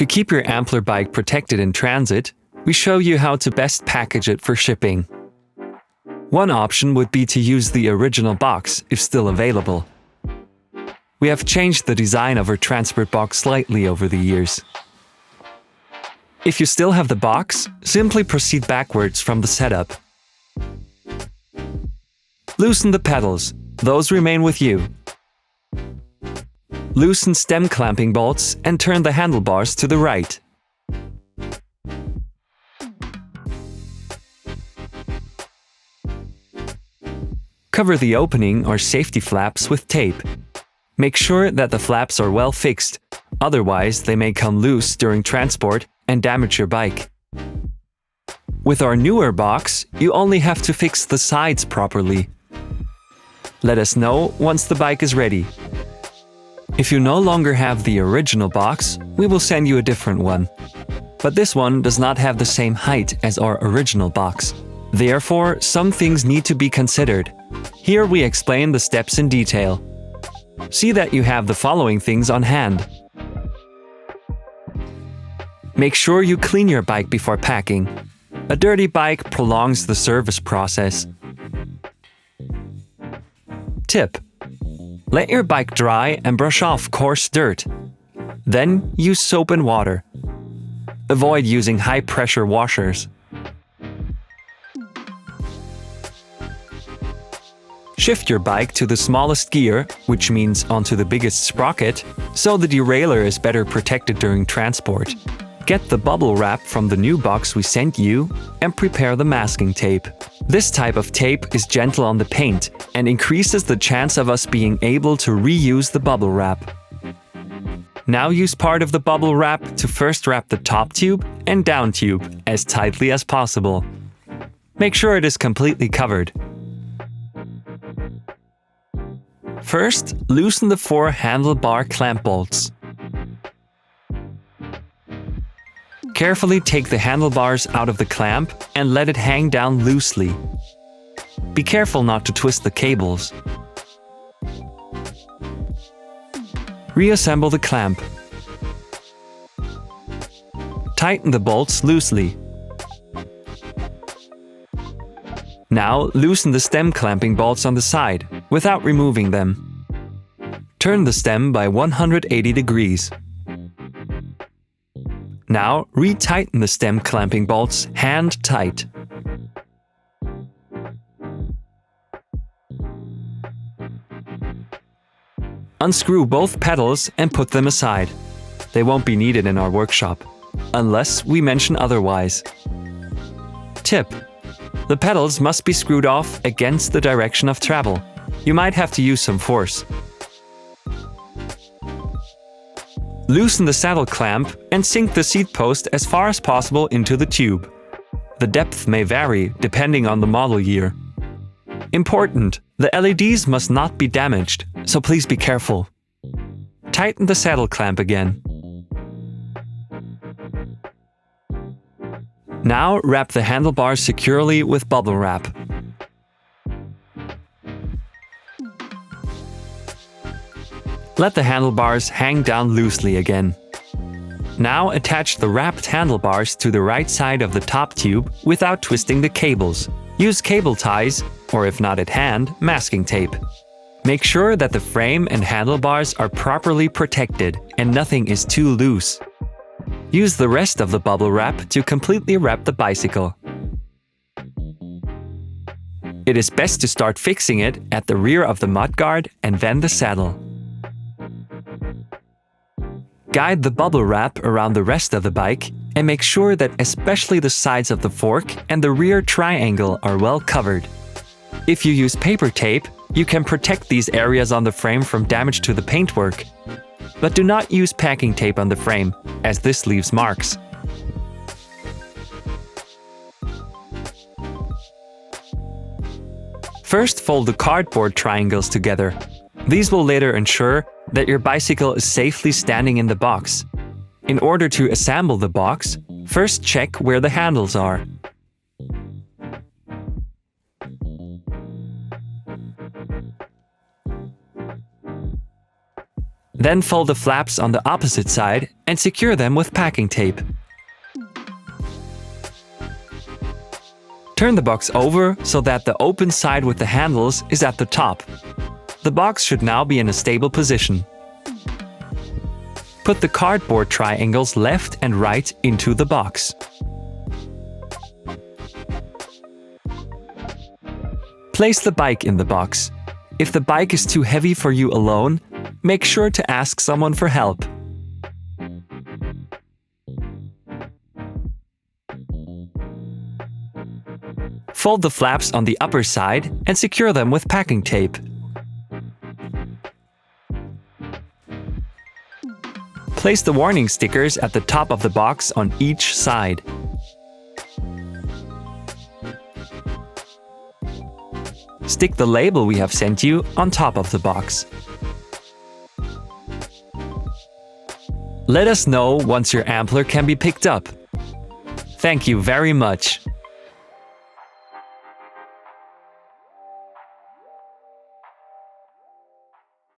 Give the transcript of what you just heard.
To keep your Ampler bike protected in transit, we show you how to best package it for shipping. One option would be to use the original box if still available. We have changed the design of our transport box slightly over the years. If you still have the box, simply proceed backwards from the setup. Loosen the pedals, those remain with you. Loosen stem clamping bolts and turn the handlebars to the right. Cover the opening or safety flaps with tape. Make sure that the flaps are well fixed, otherwise they may come loose during transport and damage your bike. With our newer box, you only have to fix the sides properly. Let us know once the bike is ready. If you no longer have the original box, we will send you a different one. But this one does not have the same height as our original box. Therefore, some things need to be considered. Here we explain the steps in detail. See that you have the following things on hand. Make sure you clean your bike before packing. A dirty bike prolongs the service process. Tip: let your bike dry and brush off coarse dirt. Then use soap and water. Avoid using high-pressure washers. Shift your bike to the smallest gear, which means onto the biggest sprocket, so the derailleur is better protected during transport. Get the bubble wrap from the new box we sent you and prepare the masking tape. This type of tape is gentle on the paint and increases the chance of us being able to reuse the bubble wrap. Now use part of the bubble wrap to first wrap the top tube and down tube as tightly as possible. Make sure it is completely covered. First, loosen the 4 handlebar clamp bolts. Carefully take the handlebars out of the clamp and let it hang down loosely. Be careful not to twist the cables. Reassemble the clamp. Tighten the bolts loosely. Now loosen the stem clamping bolts on the side, without removing them. Turn the stem by 180 degrees. Now retighten the stem clamping bolts hand tight. Unscrew both pedals and put them aside. They won't be needed in our workshop, unless we mention otherwise. Tip: the pedals must be screwed off against the direction of travel. You might have to use some force. Loosen the saddle clamp and sink the seat post as far as possible into the tube. The depth may vary depending on the model year. Important: the LEDs must not be damaged, so please be careful. Tighten the saddle clamp again. Now wrap the handlebars securely with bubble wrap. Let the handlebars hang down loosely again. Now attach the wrapped handlebars to the right side of the top tube without twisting the cables. Use cable ties, or if not at hand, masking tape. Make sure that the frame and handlebars are properly protected and nothing is too loose. Use the rest of the bubble wrap to completely wrap the bicycle. It is best to start fixing it at the rear of the mudguard and then the saddle. Guide the bubble wrap around the rest of the bike and make sure that especially the sides of the fork and the rear triangle are well covered. If you use paper tape, you can protect these areas on the frame from damage to the paintwork. But do not use packing tape on the frame, as this leaves marks. First, fold the cardboard triangles together. These will later ensure that your bicycle is safely standing in the box. In order to assemble the box, first check where the handles are. Then fold the flaps on the opposite side and secure them with packing tape. Turn the box over so that the open side with the handles is at the top. The box should now be in a stable position. Put the cardboard triangles left and right into the box. Place the bike in the box. If the bike is too heavy for you alone, make sure to ask someone for help. Fold the flaps on the upper side and secure them with packing tape. Place the warning stickers at the top of the box on each side. Stick the label we have sent you on top of the box. Let us know once your Ampler can be picked up. Thank you very much.